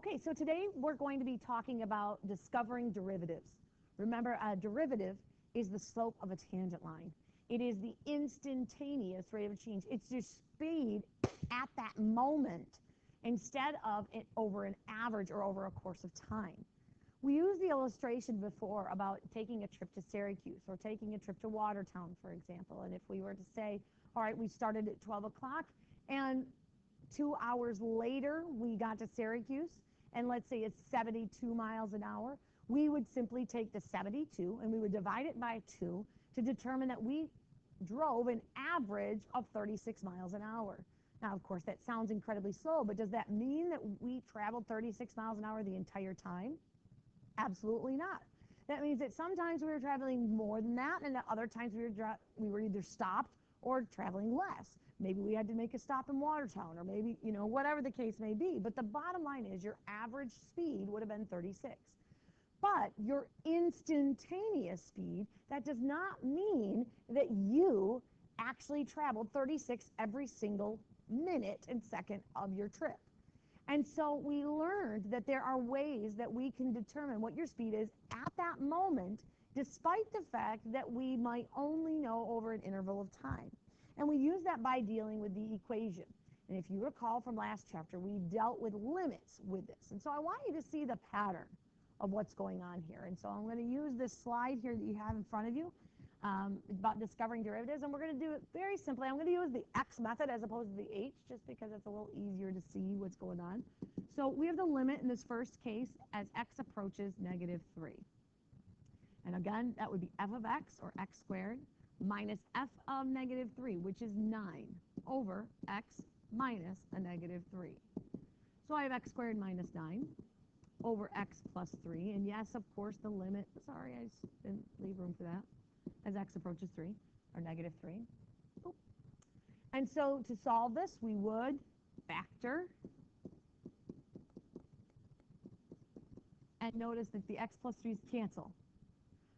Okay, so today we're going to be talking about discovering derivatives. Remember, a derivative is the slope of a tangent line. It is the instantaneous rate of change. It's your speed at that moment instead of it over an average or over a course of time. We used the illustration before about taking a trip to Syracuse or taking a trip to Watertown, for example. And if we were to say, all right, we started at 12 o'clock and 2 hours later we got to Syracuse, and let's say it's 72 miles an hour, we would simply take the 72 and we would divide it by 2 to determine that we drove an average of 36 miles an hour. Now, of course, that sounds incredibly slow, but does that mean that we traveled 36 miles an hour the entire time? Absolutely not. That means that sometimes we were traveling more than that, and at other times we were either stopped or traveling less. Maybe we had to make a stop in Watertown, or maybe, whatever the case may be. But the bottom line is your average speed would have been 36. But your instantaneous speed, that does not mean that you actually traveled 36 every single minute and second of your trip. And so we learned that there are ways that we can determine what your speed is at that moment, despite the fact that we might only know over an interval of time. And we use that by dealing with the equation. And if you recall from last chapter, we dealt with limits with this. And so I want you to see the pattern of what's going on here. And so I'm going to use this slide here that you have in front of you about discovering derivatives. And we're going to do it very simply. I'm going to use the X method as opposed to the H, just because it's a little easier to see what's going on. So we have the limit in this first case as x approaches -3. And again, that would be f of x, or x squared, minus f of -3, which is 9, over x minus a -3. So I have x squared minus 9 over x plus 3. And yes, of course, the limit, sorry, I didn't leave room for that, as x approaches 3, or -3. Oop. And so to solve this, we would factor. And notice that the x plus 3's cancel.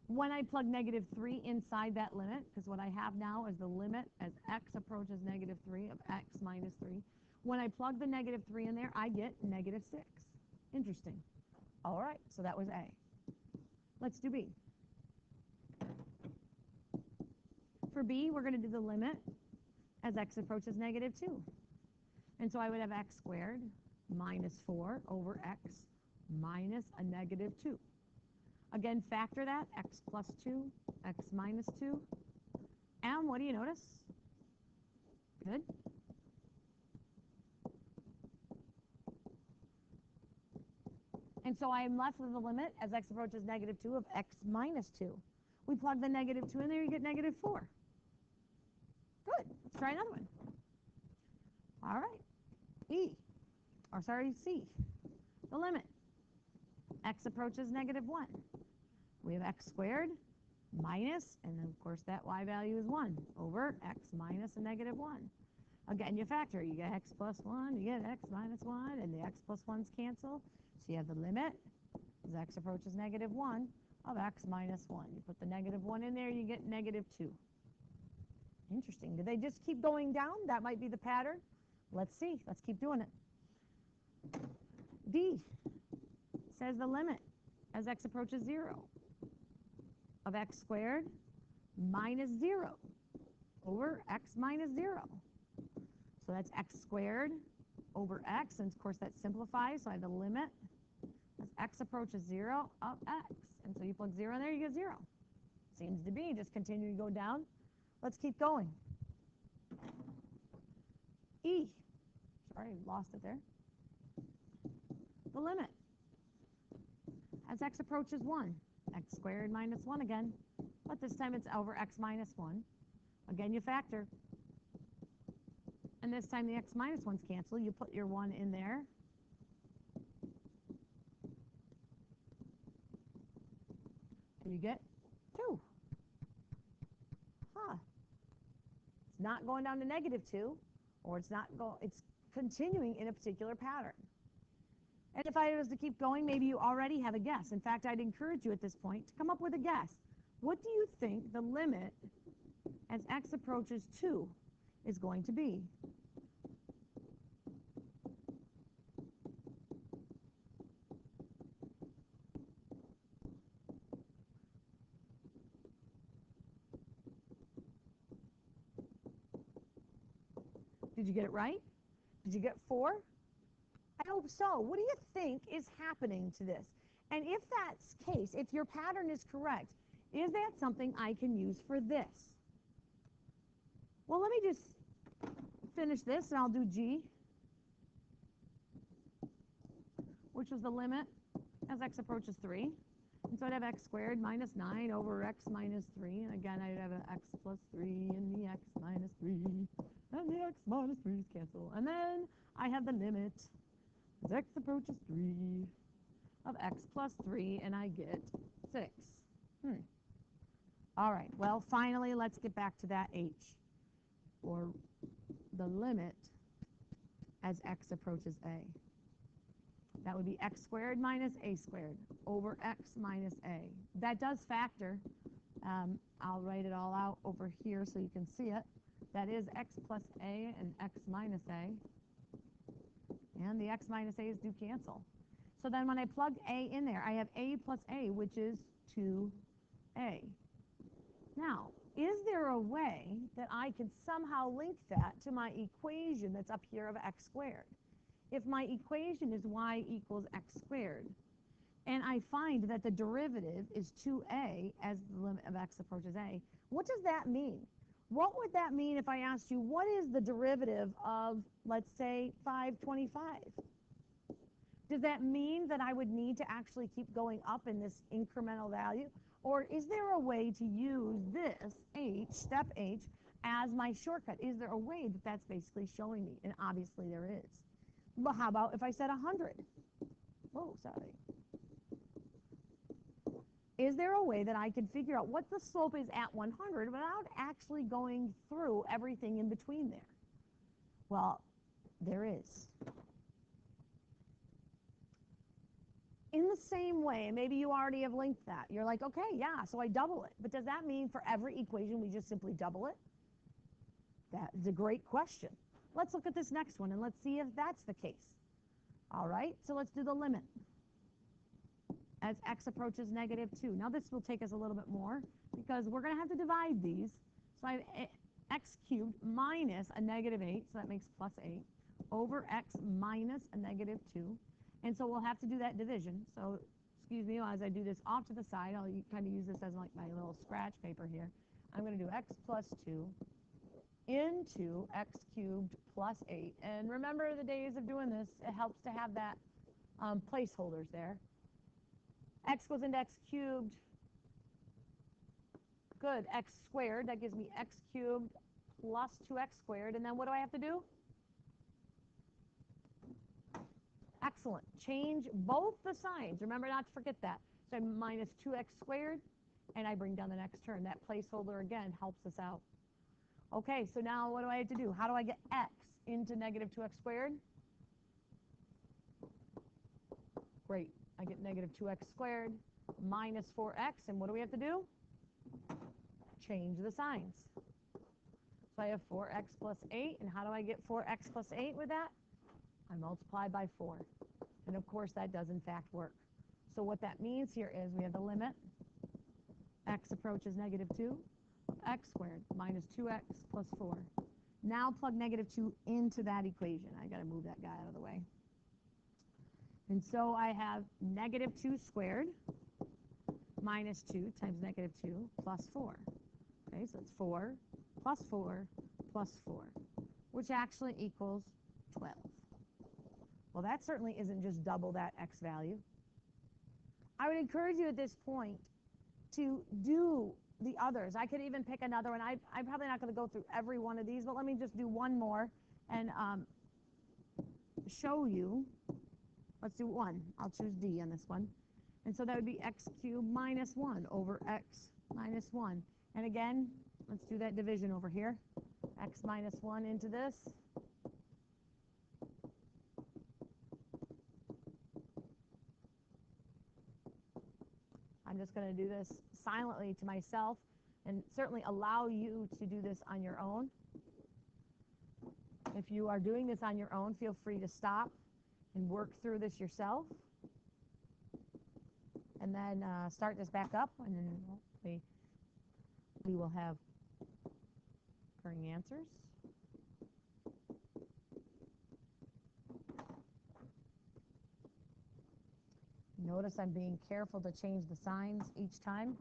When I plug -3 inside that limit, because what I have now is the limit as x approaches -3 of x minus 3. When I plug the -3 in there, I get -6. Interesting. All right, so that was A. Let's do B. For B, we're going to do the limit as x approaches -2. And so I would have x squared minus 4 over x minus a -2. Again, factor that, x plus 2, x minus 2. And what do you notice? Good. And so I am left with the limit as x approaches -2 of x minus 2. We plug the -2 in there, you get -4. Good. Let's try another one. All right. C. The limit. X approaches -1. We have x squared minus, and then of course that y value is 1, over x minus a -1. Again, you factor. You get x plus 1, you get x minus 1, and the x plus 1's cancel. So you have the limit as x approaches -1 of x minus 1. You put the -1 in there, you get -2. Interesting. Do they just keep going down? That might be the pattern. Let's see. Let's keep doing it. D says the limit as x approaches 0 of x squared minus 0 over x minus 0. So that's x squared over x, and of course that simplifies, so I have the limit as x approaches 0 of x. And so you plug 0 in there, you get 0. Seems to be just continue to go down. Let's keep going. E. Sorry, lost it there. The limit as x approaches 1, x squared minus 1 again, but this time it's over x minus 1. Again, you factor. And this time the x minus 1's cancel. You put your 1 in there. And you get 2. It's not going down to -2, or it's continuing in a particular pattern. And if I was to keep going, maybe you already have a guess. In fact, I'd encourage you at this point to come up with a guess. What do you think the limit as x approaches 2 is going to be? Did you get it right? Did you get 4? I hope so. What do you think is happening to this? And if that's the case, if your pattern is correct, is that something I can use for this? Well, let me just finish this, and I'll do G, which was the limit as x approaches 3. And so I'd have x squared minus 9 over x minus 3. And again, I'd have an x plus 3 and the x minus 3. And the x minus 3's cancel. And then I have the limit as x approaches 3 of x plus 3, and I get 6. All right, well, finally, let's get back to that h, or the limit as x approaches a. That would be x squared minus a squared over x minus a. That does factor. I'll write it all out over here so you can see it. That is x plus a and x minus a. And the x minus a's do cancel. So then when I plug a in there, I have a plus a, which is 2a. Now, is there a way that I could somehow link that to my equation that's up here of x squared? If my equation is y equals x squared, and I find that the derivative is 2a as the limit of x approaches a, what does that mean? What would that mean if I asked you, what is the derivative of, let's say, 525? Does that mean that I would need to actually keep going up in this incremental value? Or is there a way to use this h, step h, as my shortcut? Is there a way that that's basically showing me? And obviously there is. Well, how about if I said 100? Oh, sorry. Is there a way that I can figure out what the slope is at 100 without actually going through everything in between there? Well, there is. In the same way, maybe you already have linked that. You're like, okay, yeah, so I double it. But does that mean for every equation we just simply double it? That is a great question. Let's look at this next one and let's see if that's the case. All right, so let's do the limit as x approaches negative 2. Now this will take us a little bit more because we're going to have to divide these. So I have x cubed minus a negative 8, so that makes plus 8, over x minus a negative 2. And so we'll have to do that division. So excuse me, as I do this off to the side, I'll kind of use this as like my little scratch paper here. I'm going to do x plus 2 into x cubed plus 8. And remember the days of doing this, it helps to have that placeholders there. X goes into x cubed. Good, x squared. That gives me x cubed plus 2x squared. And then what do I have to do? Excellent. Change both the signs. Remember not to forget that. So I'm minus 2x squared, and I bring down the next term. That placeholder, again, helps us out. Okay, so now what do I have to do? How do I get x into negative 2x squared? Great. I get negative 2x squared minus 4x. And what do we have to do? Change the signs. So I have 4x plus 8. And how do I get 4x plus 8 with that? I multiply by 4. And of course, that does in fact work. So what that means here is we have the limit. X approaches negative 2. X squared minus 2x plus 4. Now plug negative 2 into that equation. I got to move that guy out of the way. And so I have negative 2 squared minus 2 times negative 2 plus 4. Okay, so it's 4 plus 4 plus 4, which actually equals 12. Well, that certainly isn't just double that x value. I would encourage you at this point to do the others. I could even pick another one. I'm probably not going to go through every one of these, but let me just do one more and show you. Let's do one. I'll choose D on this one. And so that would be x cubed minus 1 over x minus 1. And again, let's do that division over here. X minus 1 into this. I'm just going to do this silently to myself and certainly allow you to do this on your own. If you are doing this on your own, feel free to stop and work through this yourself. And then start this back up, and then hopefully we will have occurring answers. Notice I'm being careful to change the signs each time.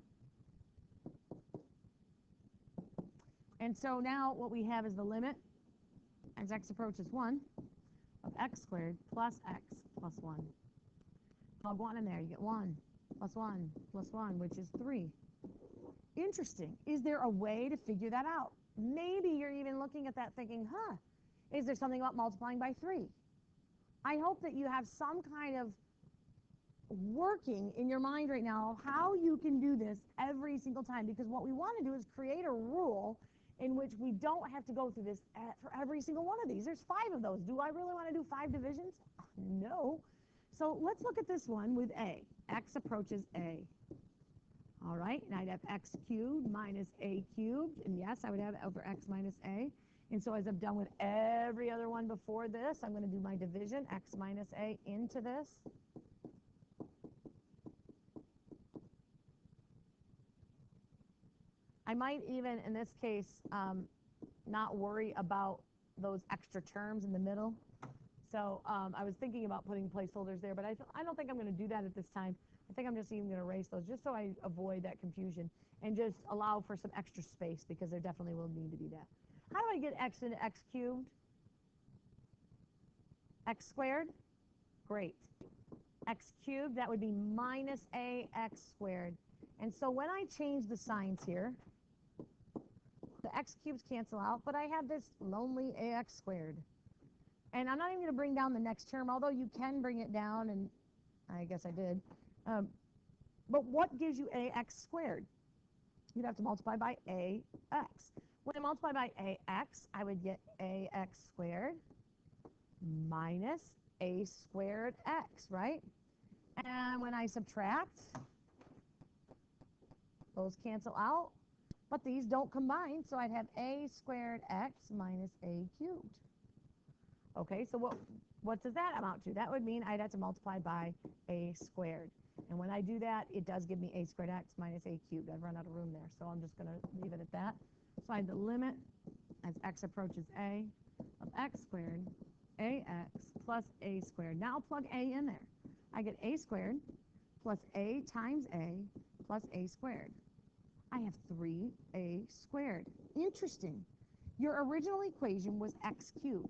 And so now what we have is the limit as x approaches 1 of x squared plus x plus 1. Plug 1 in there, you get 1 plus 1 plus 1, which is 3. Interesting. Is there a way to figure that out? Maybe you're even looking at that thinking, is there something about multiplying by 3? I hope that you have some kind of working in your mind right now how you can do this every single time, because what we want to do is create a rule in which we don't have to go through this for every single one of these. There's 5 of those. Do I really want to do 5 divisions? No. So let's look at this one with a. X approaches a. All right, and I'd have x cubed minus a cubed, and yes, I would have over x minus a. And so as I've done with every other one before this, I'm going to do my division, x minus a into this. I might even, in this case, not worry about those extra terms in the middle. So I was thinking about putting placeholders there, but I don't think I'm going to do that at this time. I think I'm just even going to erase those just so I avoid that confusion and just allow for some extra space, because there definitely will need to be that. How do I get x into x cubed? X squared? Great. X cubed, that would be minus ax squared. And so when I change the signs here, the x cubes cancel out, but I have this lonely ax squared. And I'm not even going to bring down the next term, although you can bring it down, and I guess I did. But what gives you ax squared? You'd have to multiply by ax. When I multiply by ax, I would get ax squared minus a squared x, right? And when I subtract, those cancel out, but these don't combine, so I'd have a squared x minus a cubed. Okay, so what does that amount to? That would mean I'd have to multiply by a squared. And when I do that, it does give me a squared x minus a cubed. I've run out of room there, so I'm just going to leave it at that. So I have the limit as x approaches a of x squared ax plus a squared. Now plug a in there. I get a squared plus a times a plus a squared. I have 3a squared. Interesting. Your original equation was x cubed.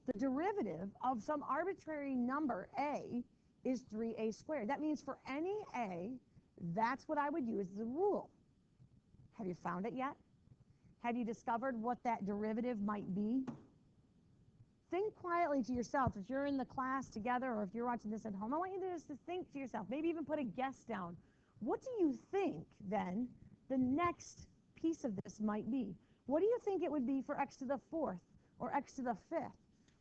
The derivative of some arbitrary number a is 3a squared. That means for any a, that's what I would use as a rule. Have you found it yet? Have you discovered what that derivative might be? Think quietly to yourself. If you're in the class together, or if you're watching this at home, I want you to just think to yourself, maybe even put a guess down. What do you think, then, the next piece of this might be? What do you think it would be for x to the 4th or x to the 5th?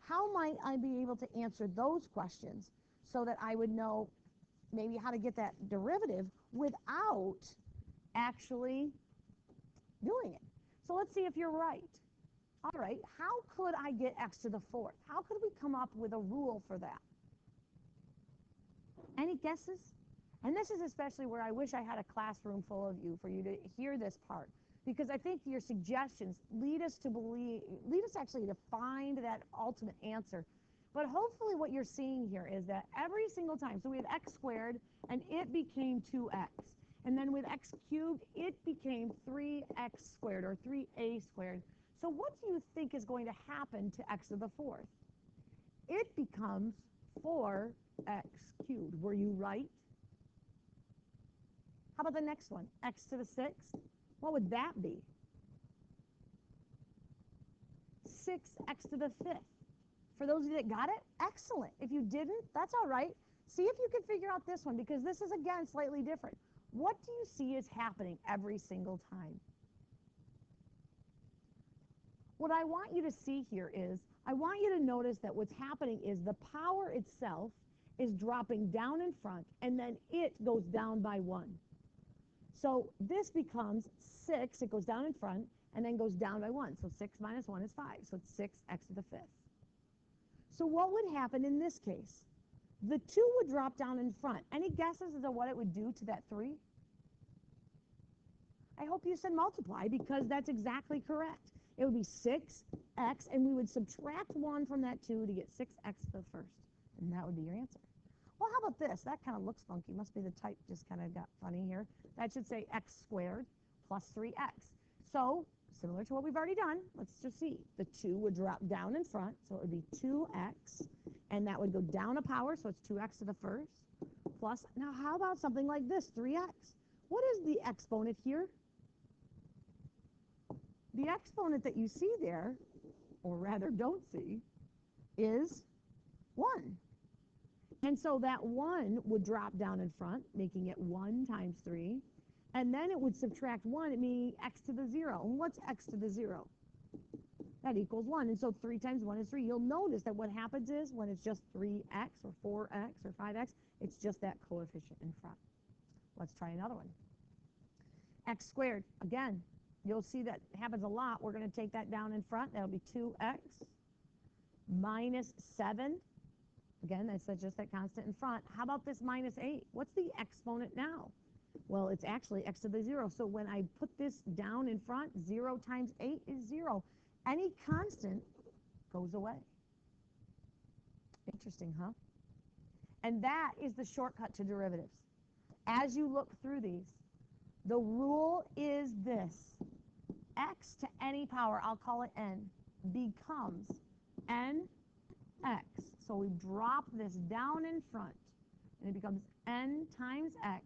How might I be able to answer those questions so that I would know maybe how to get that derivative without actually doing it? So let's see if you're right. All right, how could I get x to the 4th? How could we come up with a rule for that? Any guesses? And this is especially where I wish I had a classroom full of you for you to hear this part, because I think your suggestions lead us actually to find that ultimate answer. But hopefully what you're seeing here is that every single time, so we have x squared and it became 2x. And then with x cubed, it became 3x squared or 3a squared. So what do you think is going to happen to x to the 4th? It becomes 4x cubed. Were you right? How about the next one? X to the 6th? What would that be? 6x to the 5th. For those of you that got it, excellent. If you didn't, that's all right. See if you can figure out this one, because this is, again, slightly different. What do you see is happening every single time? What I want you to see here is, I want you to notice that what's happening is the power itself is dropping down in front, and then it goes down by 1. So this becomes 6, it goes down in front, and then goes down by 1. So 6 minus 1 is 5, so it's 6x to the 5th. So what would happen in this case? The 2 would drop down in front. Any guesses as to what it would do to that 3? I hope you said multiply, because that's exactly correct. It would be 6x, and we would subtract 1 from that 2 to get 6x to the 1st, and that would be your answer. Well, how about this? That kind of looks funky. Must be the type just kind of got funny here. That should say x squared plus 3x. So similar to what we've already done, let's just see. The 2 would drop down in front, so it would be 2x, and that would go down a power, so it's 2x to the first, plus, now how about something like this, 3x? What is the exponent here? The exponent that you see there, or rather don't see, is 1. And so that 1 would drop down in front, making it 1 times 3. And then it would subtract 1, meaning x to the 0. And what's x to the 0? That equals 1. And so 3 times 1 is 3. You'll notice that what happens is when it's just 3x or 4x or 5x, it's just that coefficient in front. Let's try another one. X squared. Again, you'll see that happens a lot. We're going to take that down in front. That'll be 2x minus 7. Again, that's just that constant in front. How about this minus 8? What's the exponent now? Well, it's actually x to the 0. So when I put this down in front, 0 times 8 is 0. Any constant goes away. Interesting, huh? And that is the shortcut to derivatives. As you look through these, the rule is this. X to any power, I'll call it n, becomes nx. So we drop this down in front, and it becomes n times x,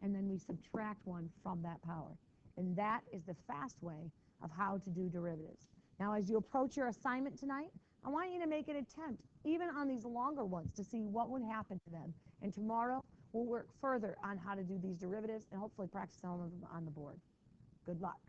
and then we subtract 1 from that power. And that is the fast way of how to do derivatives. Now, as you approach your assignment tonight, I want you to make an attempt, even on these longer ones, to see what would happen to them. And tomorrow, we'll work further on how to do these derivatives and hopefully practice some of them on the board. Good luck.